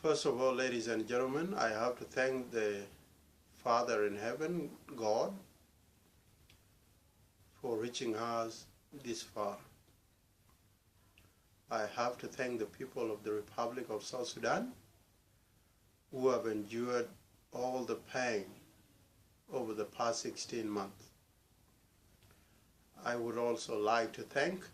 First of all, ladies and gentlemen, I have to thank the Father in heaven, God, for reaching us this far. I have to thank the people of the Republic of South Sudan who have endured all the pain over the past 16 months. I would also like to thank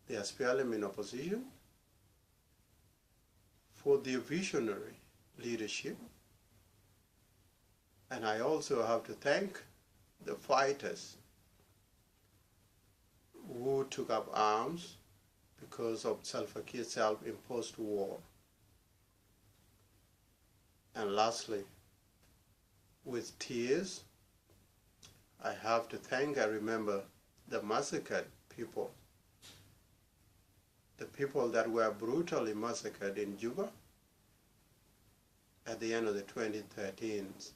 the SPLM in opposition for their visionary leadership. And I also have to thank the fighters who took up arms because of Salva Kiir's self-imposed war. And lastly, with tears, I have to thank and remember the massacred people, the people that were brutally massacred in Juba at the end of the 2013s.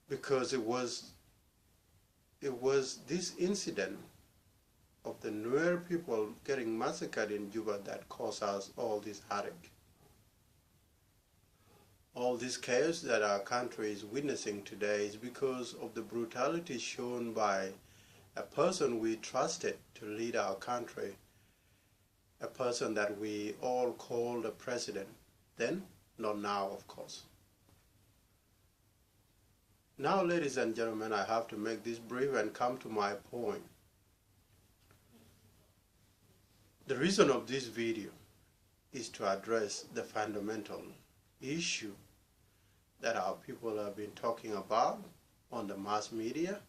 Because it was this incident of the nuer people getting massacred in Juba that caused us all this heartache. All this chaos that our country is witnessing today is because of the brutality shown by a person we trusted to lead our country, a person that we all called a president, then, not now, of course. Now, ladies and gentlemen, I have to make this brief and come to my point. The reason of this video is to address the fundamental issue that our people have been talking about on the mass media,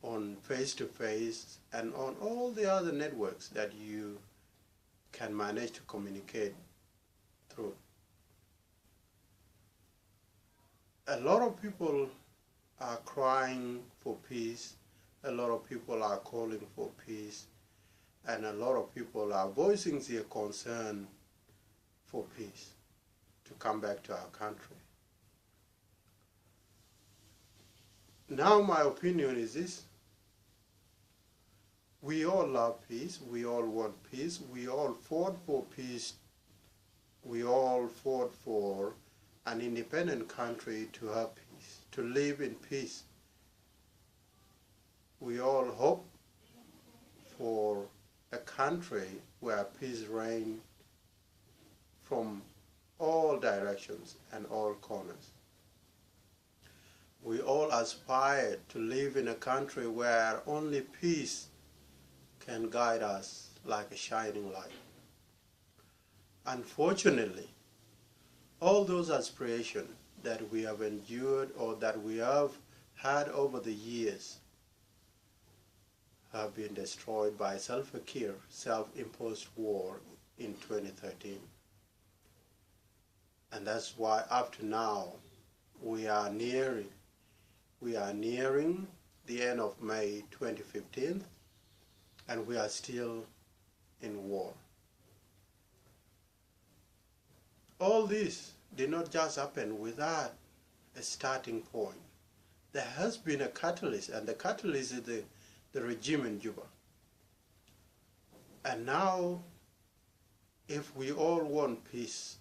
on face-to-face, and on all the other networks that you can manage to communicate through. A lot of people are crying for peace, a lot of people are calling for peace, and a lot of people are voicing their concern for peace to come back to our country. Now my opinion is this: we all love peace, we all want peace, we all fought for peace, we all fought for an independent country to have peace, to live in peace. We all hope for a country where peace reigns from all directions and all corners. We all aspire to live in a country where only peace can guide us like a shining light. Unfortunately, all those aspirations that we have endured or that we have had over the years have been destroyed by Salva Kiir's self-imposed war in 2013. And that's why up to now we are nearing the end of May 2015, and we are still in war. All this did not just happen without a starting point. There has been a catalyst, and the catalyst is the regime in Juba. And now, if we all want peace,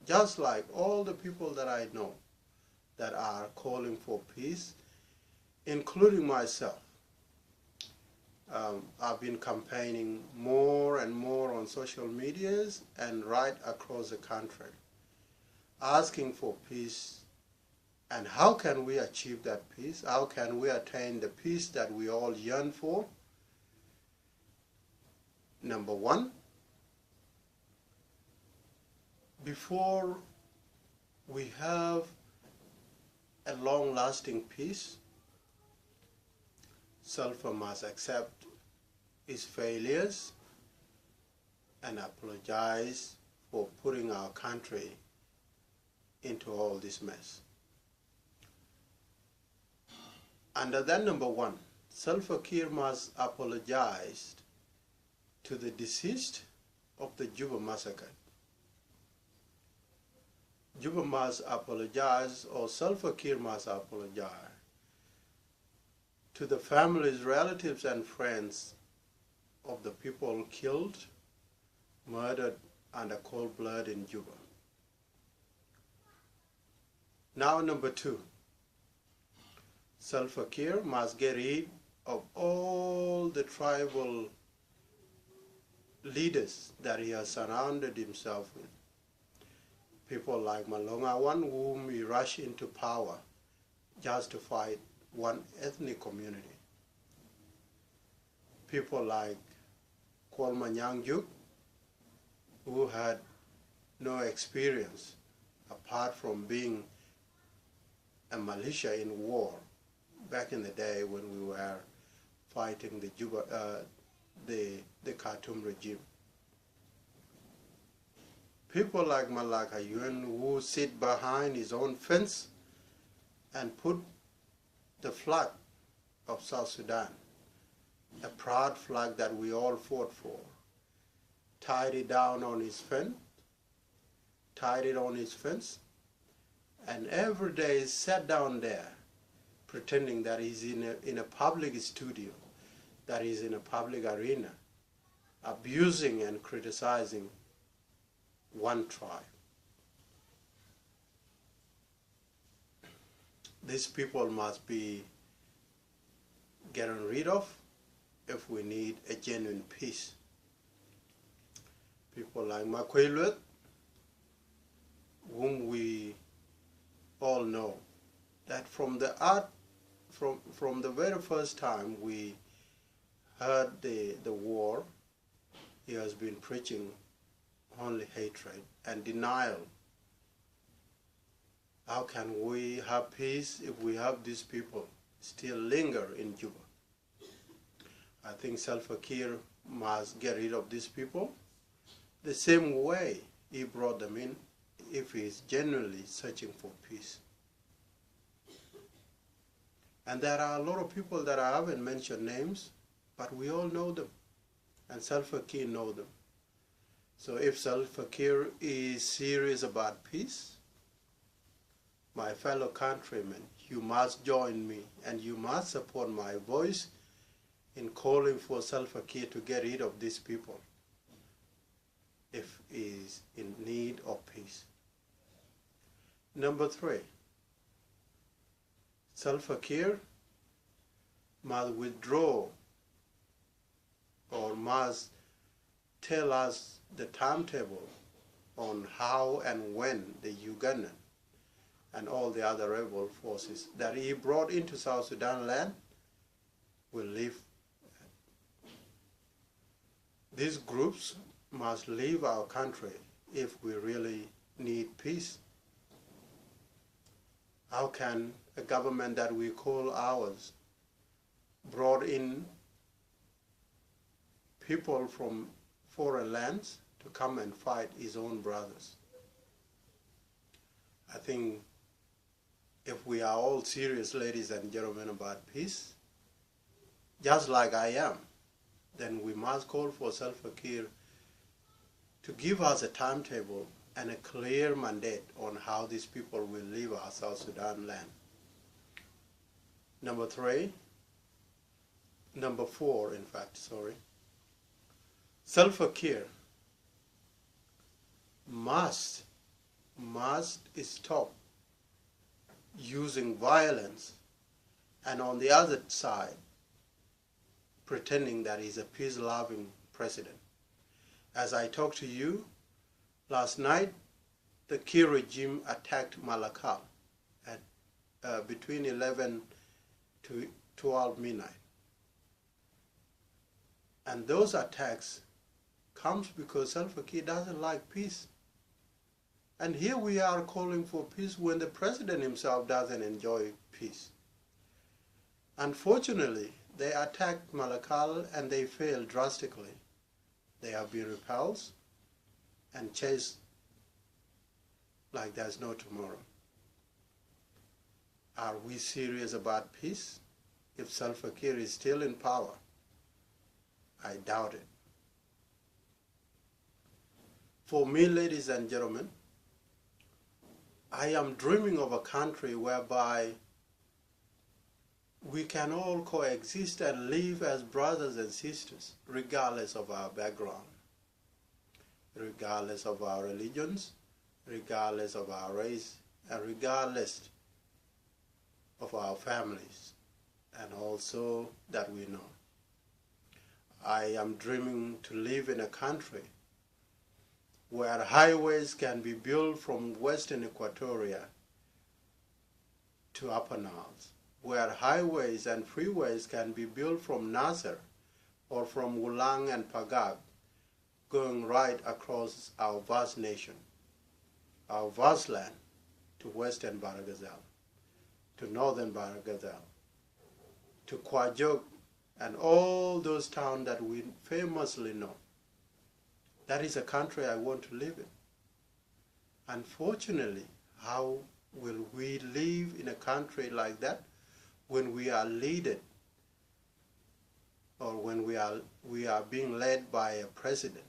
just like all the people that I know that are calling for peace, including myself, I've been campaigning more and more on social medias and right across the country, asking for peace. And how can we achieve that peace? How can we attain the peace that we all yearn for? Number one, before we have a long-lasting peace, Salva must accept his failures and apologize for putting our country into all this mess. Under that number one, Salva Kiir must apologize to the deceased of the Juba massacre. Juba must apologize, or Salva Kiir must apologize to the families, relatives, and friends of the people killed murdered under cold blood in Juba. Now, number 2, Salva Kiir must get rid of all the tribal leaders that he has surrounded himself with. People like Malongawan, whom he rushed into power just to fight one ethnic community. People like Changkuothnyatungong, who had no experience apart from being a militia in war back in the day when we were fighting the Juba, the Khartoum regime. People like Malaka Yuen, who sit behind his own fence and put the flag of South Sudan, a proud flag that we all fought for, tied it down on his fence, and every day sat down there pretending that he's in a public studio, that he's in a public arena, abusing and criticizing one tribe. These people must be getting rid of if we need a genuine peace. People like Makwelwet, whom we all know, that from the very first time we heard the war, he has been preaching only hatred and denial. How can we have peace if we have these people still linger in Juba? I think Salva Kiir must get rid of these people the same way he brought them in, if he is genuinely searching for peace. And there are a lot of people that I haven't mentioned names, but we all know them, and Salva Kiir knows them. So if Salva Kiir is serious about peace, my fellow countrymen, you must join me and you must support my voice in calling for Salva Kiir to get rid of these people if he is in need of peace. Number 3, Salva Kiir must withdraw or must tell us the timetable on how and when the Ugandan and all the other rebel forces that he brought into South Sudan land will leave. These groups must leave our country if we really need peace. How can a government that we call ours brought in people from foreign lands to come and fight his own brothers? I think if we are all serious, ladies and gentlemen, about peace, just like I am, then we must call for Salva Kiir to give us a timetable and a clear mandate on how these people will leave our South Sudan land. Number 4, in fact, Salva Kiir must stop using violence, and on the other side, pretending that he's a peace-loving president. As I talked to you last night, the Kiir regime attacked Malakal at between 11 to 12 midnight. And those attacks comes because Salva Kiir doesn't like peace. And here we are calling for peace when the president himself doesn't enjoy peace. Unfortunately, they attacked Malakal and they failed drastically. They have been repulsed and chased like there's no tomorrow. Are we serious about peace if Salva Kiir is still in power? I doubt it. For me, ladies and gentlemen, I am dreaming of a country whereby we can all coexist and live as brothers and sisters, regardless of our background. regardless of our religions, regardless of our race, and regardless of our families, and also that we know. I am dreaming to live in a country where highways can be built from Western Equatoria to Upper Nile, where highways and freeways can be built from Nasser or from Wulang and Pagak, going right across our vast nation, our vast land, to Western Baragazal, to Northern Baragazal, to Kwajok, and all those towns that we famously know. That is a country I want to live in. Unfortunately, how will we live in a country like that when we are led, or when we are being led by a president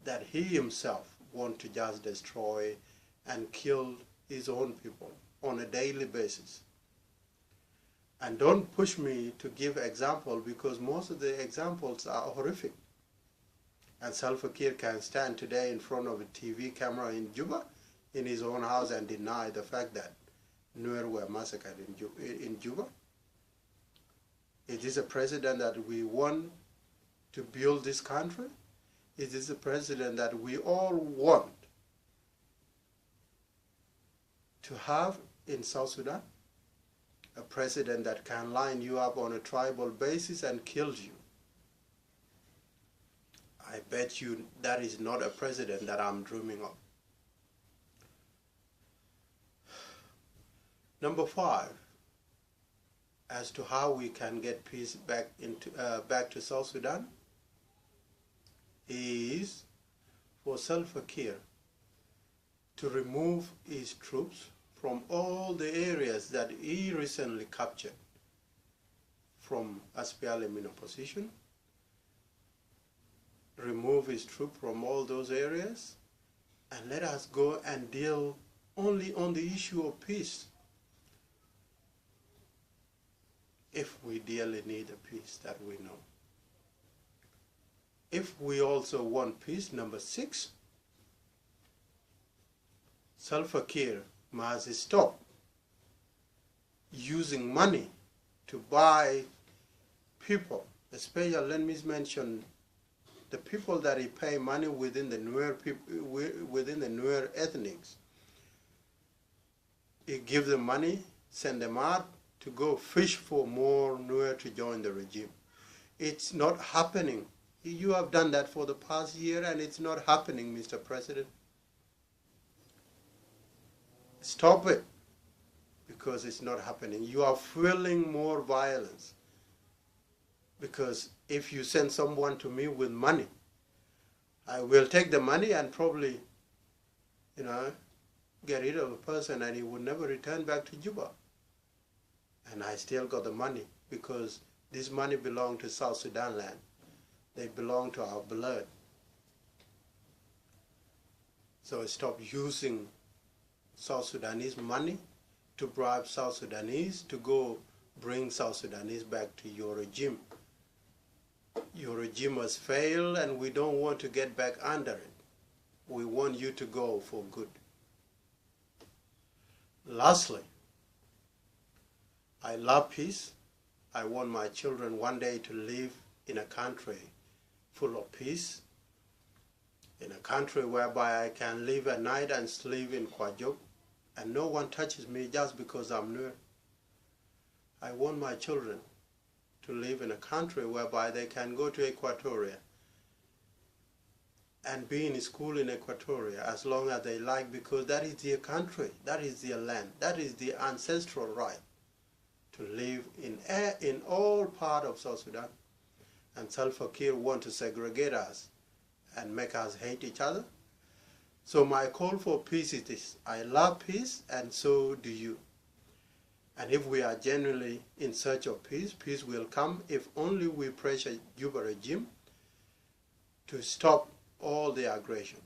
that he himself wants to just destroy and kill his own people on a daily basis? And don't push me to give example, because most of the examples are horrific. And Salva Kiir can stand today in front of a TV camera in Juba, in his own house, and deny the fact that nuer were massacred in Juba. Is this a president that we want to build this country? Is this a president that we all want to have in South Sudan? A president that can line you up on a tribal basis and kills you? I bet you that is not a president that I'm dreaming of. Number 5, as to how we can get peace back to South Sudan, is for Salva Kiir to remove his troops from all the areas that he recently captured from SPLM in opposition, remove his troops from all those areas, and let us go and deal only on the issue of peace. If we dearly need a peace that we know. If we also want peace, number 6, Salva Kiir must stop using money to buy people, especially, let me mention, the people that he pay money within the Nuer ethnics. He gives them money, send them out to go fish for more Nuer to join the regime. It's not happening. You have done that for the past year, and it's not happening, Mr. President. Stop it, because it's not happening. You are fueling more violence. Because if you send someone to me with money, I will take the money and probably, get rid of a person, and he would never return back to Juba. And I still got the money, because this money belongs to South Sudan land. They belong to our blood. So stop using South Sudanese money to bribe South Sudanese to go bring South Sudanese back to your regime. Your regime has failed, and we don't want to get back under it. We want you to go for good. Lastly, I love peace. I want my children one day to live in a country full of peace, in a country whereby I can live at night and sleep in Kwajok, and no one touches me just because I'm Nuer. I want my children to live in a country whereby they can go to Equatoria and be in school in Equatoria as long as they like, because that is their country, that is their land, that is their ancestral right to live in all part of South Sudan. And Salva Kiir want to segregate us and make us hate each other. So my call for peace is this: I love peace, and so do you. And if we are genuinely in search of peace, peace will come if only we pressure Juba regime to stop all the aggression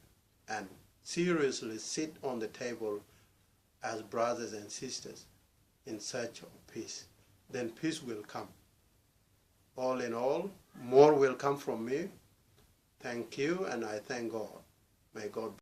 and seriously sit on the table as brothers and sisters in search of peace. Then peace will come. All in all, more will come from me, Thank you, and I thank God. May God